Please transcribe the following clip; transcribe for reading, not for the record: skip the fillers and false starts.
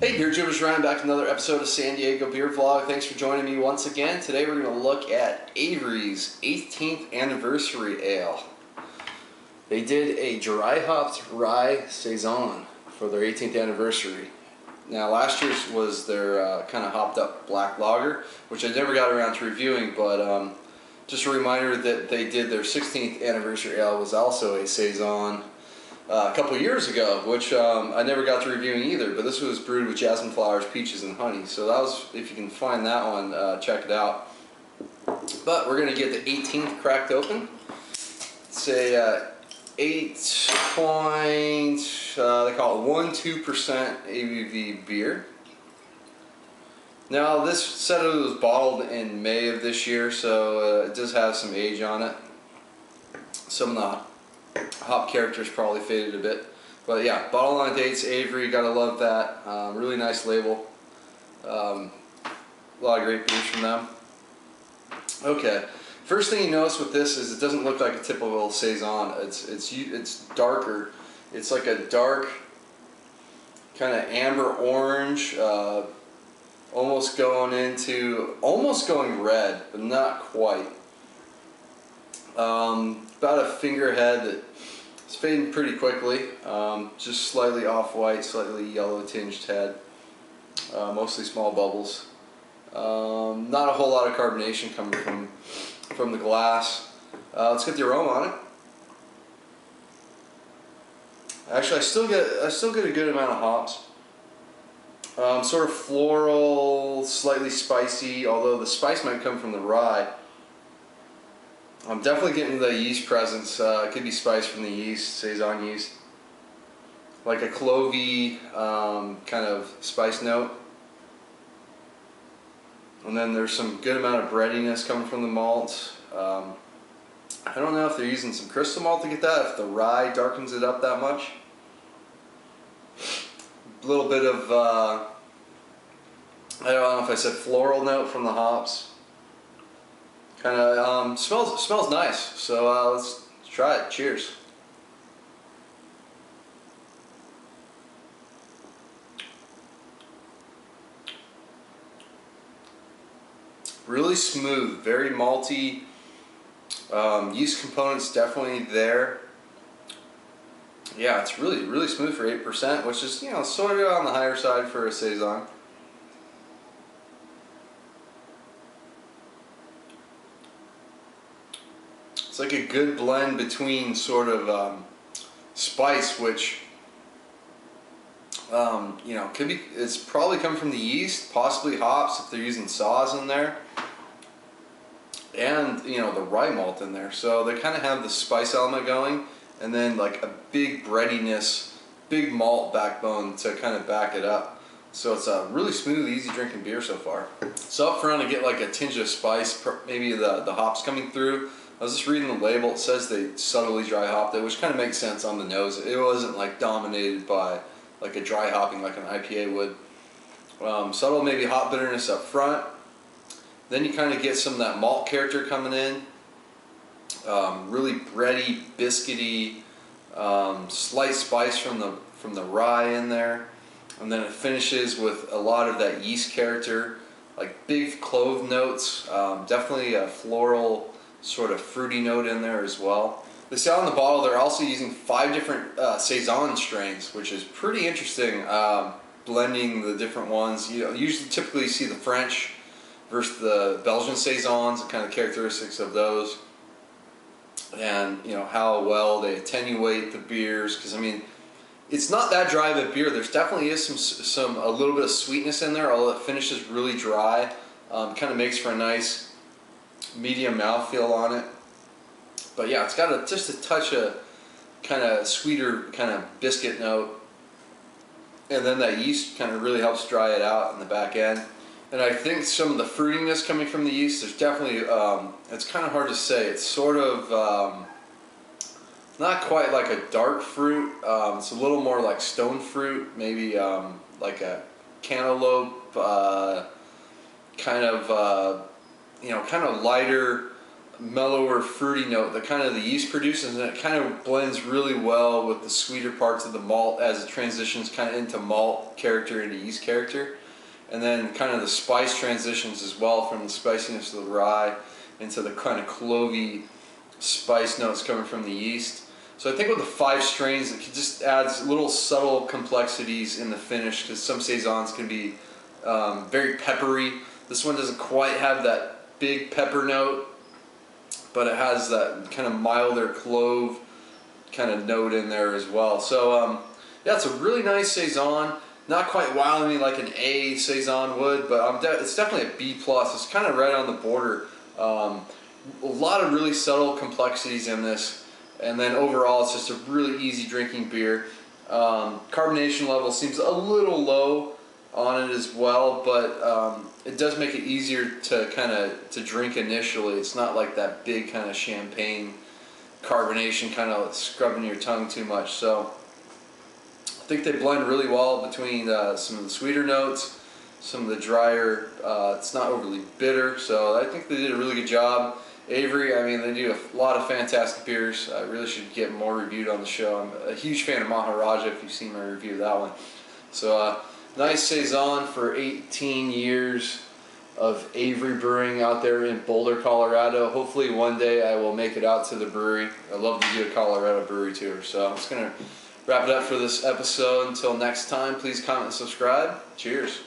Hey Beer Jibbers, Ryan back to another episode of San Diego Beer Vlog. Thanks for joining me once again. Today we're going to look at Avery's 18th Anniversary Ale. They did a dry hopped rye Saison for their 18th anniversary. Now last year's was their kind of hopped up black lager, which I never got around to reviewing, but just a reminder that they did their 16th Anniversary Ale was also a Saison a couple years ago, which I never got to reviewing either, but this was brewed with jasmine flowers, peaches, and honey. So that was, if you can find that one, check it out. But we're going to get the 18th cracked open. It's a 8 point, they call it 1-2% ABV beer. Now this said it was bottled in May of this year, so it does have some age on it. Some of the hop characters probably faded a bit, but yeah, bottle on dates, Avery, gotta love that. Really nice label. A lot of great beers from them. Okay, first thing you notice with this is it doesn't look like a typical Saison. It's darker. It's like a dark kind of amber orange, almost going red, but not quite. About a finger head that is fading pretty quickly. Just slightly off-white, slightly yellow tinged head. Mostly small bubbles. Not a whole lot of carbonation coming from the glass. Let's get the aroma on it. Actually, I still get a good amount of hops. Sort of floral, slightly spicy, although the spice might come from the rye. I'm definitely getting the yeast presence. It could be spice from the yeast, Saison yeast. Like a clovey kind of spice note. And then there's some good amount of breadiness coming from the malt. I don't know if they're using some crystal malt to get that, if the rye darkens it up that much. A little bit of, I don't know if I said floral note from the hops. Kind of smells nice, so let's try it. Cheers. Really smooth, very malty. Yeast components definitely there. Yeah, it's really smooth for 8%, which is, you know, sort of on the higher side for a Saison. It's like a good blend between sort of spice, which you know, could be. It's probably come from the yeast, possibly hops if they're using Saison in there, and you know, the rye malt in there. So they kind of have the spice element going, and then like a big breadiness, big malt backbone to kind of back it up. So it's a really smooth, easy drinking beer so far. So up front I get like a tinge of spice, maybe the hops coming through. I was just reading the label, it says they subtly dry hopped it, which kind of makes sense on the nose. It wasn't like dominated by like a dry hopping like an IPA would. Subtle maybe hop bitterness up front. Then you kind of get some of that malt character coming in. Really bready, biscuity, slight spice from the rye in there. And then it finishes with a lot of that yeast character, like big clove notes, definitely a floral sort of fruity note in there as well. They say on the bottle they're also using 5 different Saison strains, which is pretty interesting, blending the different ones. You know, usually typically see the French versus the Belgian Saisons, the kind of characteristics of those, and you know how well they attenuate the beers, because I mean it's not that dry of a beer. There's definitely is a little bit of sweetness in there, although it finishes really dry. Kind of makes for a nice medium mouthfeel on it. But yeah, it's got just a touch of kind of sweeter kind of biscuit note, and then that yeast kind of really helps dry it out in the back end. And I think some of the fruitiness coming from the yeast, there's definitely, it's kind of hard to say, it's sort of not quite like a dark fruit, it's a little more like stone fruit, maybe like a cantaloupe, kind of you know, kind of lighter, mellower fruity note that kind of the yeast produces, and it kind of blends really well with the sweeter parts of the malt as it transitions kind of into malt character into yeast character. And then kind of the spice transitions as well from the spiciness of the rye into the kind of clovey spice notes coming from the yeast. So I think with the 5 strains, it just adds little subtle complexities in the finish, because some Saisons can be very peppery. This one doesn't quite have that big pepper note, but it has that kind of milder clove kind of note in there as well. So yeah, it's a really nice Saison. Not quite wowing me like an A Saison would, but it's definitely a B+. It's kind of right on the border. A lot of really subtle complexities in this, and then overall it's just a really easy drinking beer. Carbonation level seems a little low on it as well, but it does make it easier to drink initially. It's not like that big kind of champagne carbonation kind of scrubbing your tongue too much. So I think they blend really well between some of the sweeter notes, some of the drier. It's not overly bitter, so I think they did a really good job. Avery, I mean, they do a lot of fantastic beers. I really should get more reviewed on the show. I'm a huge fan of Maharaja, if you've seen my review of that one. So nice Saison for 18 years of Avery Brewing out there in Boulder, Colorado. Hopefully one day I will make it out to the brewery. I'd love to do a Colorado brewery tour. So I'm just going to wrap it up for this episode. Until next time, please comment and subscribe. Cheers.